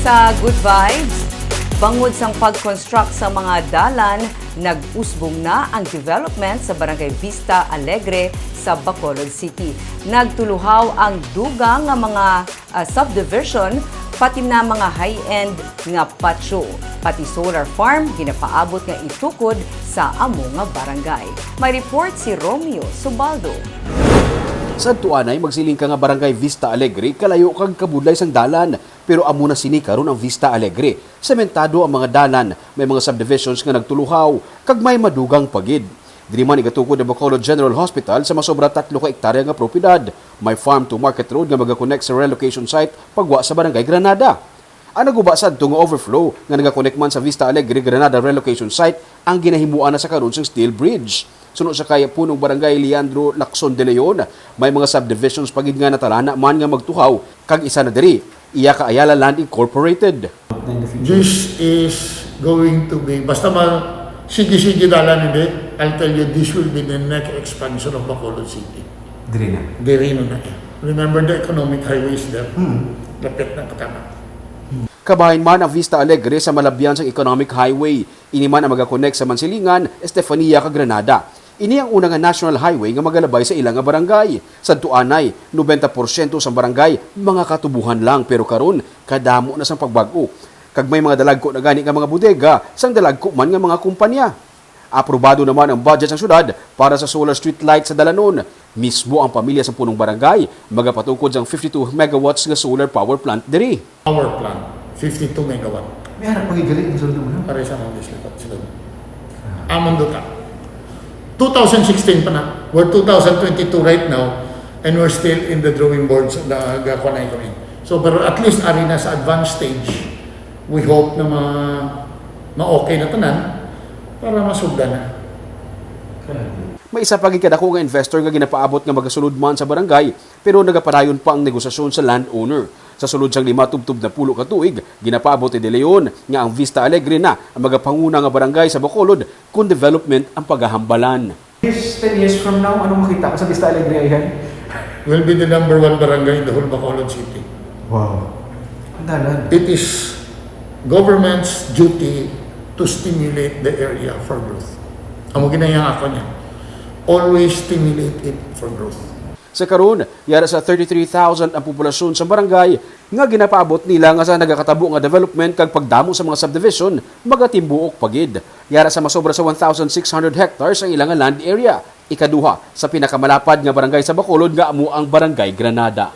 Sa Good Vibes, bangod sang pag-construct sa mga dalan, nag-usbong na ang development sa Barangay Vista Alegre sa Bacolod City. Nagtuluhaw ang dugang nga mga subdivision, pati na mga high-end nga patio. Pati solar farm, ginapaabot nga itukod sa amo nga barangay. May report si Romeo Subaldo. Sa tuanay, magsiling ka nga Barangay Vista Alegre, kalayo kang kabudlay sang dalan. Pero amo na sini karon ang Vista Alegre. Sementado ang mga dalan, may mga subdivisions nga nagtuluhaw, kag may madugang pagid. Diri man igatukod ang Bacolod General Hospital sa masobra 3 ka hektarya nga propiedad. May farm to market road nga magakonect sa relocation site pagwa sa Barangay Granada. Ang naguba sadto nga overflow nga nagakonect man sa Vista Alegre Granada relocation site ang ginahimuan na sa karon sang steel bridge. Sunod sa kaya punong Barangay Leandro Lacson de Leon, may mga subdivisions pagid nga natalana man nga magtuhaw, kag isa na diri, iya ka Ayala Land Incorporated. This is going to be, basta sige-sige dalan hindi, I'll tell you, this will be the next expansion of Bacolod City. Dirino na. Remember the economic highways there? Lapit ng katama. Kabahin man ang Vista Alegre sa malabyan sa economic highway. Ini man ang magakonect sa Mansilingan, Estefania, kag Granada. Ini ang unang national highway nga magalabay sa ilang nga barangay. Sa tuanay, 90% sa barangay mga katubuhan lang, pero karon kadamo na sang pagbago. Kag may mga dalagko na gani nga mga bodega, sang dalagko man nga mga kumpanya. Aprobado naman ang budget ng syudad para sa solar street light sa Dalanon. Mismo ang pamilya sa punong barangay magapatukod sang 52 megawatts nga solar power plant diri. Power plant, 52 megawatt. May harap magigaling ang sulod mo. Pare sa mga dislipat sila. Amon do ka. 2016 pa na. We're 2022 right now and we're still in the drawing boards na gakuanay kami. So pero at least ari na sa advanced stage. We hope na ma-okay na tanan para masugda na. May isa paging kadako nga investor nga ginapaabot nga magasulod man sa barangay, pero nagapadayon pa ang negosasyon sa landowner. Sa sulod sang 5 tubtub na pulo ka tuig, ginapaabot ni De Leon nga ang Vista Alegre na ang magapanguna nga barangay sa Bacolod kung development ang paghahambalan. 10 years from now, anong makita ko sa Vista Alegre ayan? Will be the number 1 barangay in the whole Bacolod City. Wow. Ang dalan. It is government's duty to stimulate the area for growth. Amo ginayang ako niya. Always stimulate it for growth. Sa karon, yara sa 33,000 ang populasyon sa barangay nga ginapaabot nila nga sa nagakatabo nga development kag pagdamo sa mga subdivision magatimbuok pagid. Yara sa masobra sa 1,600 hectares ang ilang land area. Ikaduha sa pinakamalapad nga barangay sa Bacolod nga amo ang Barangay Granada.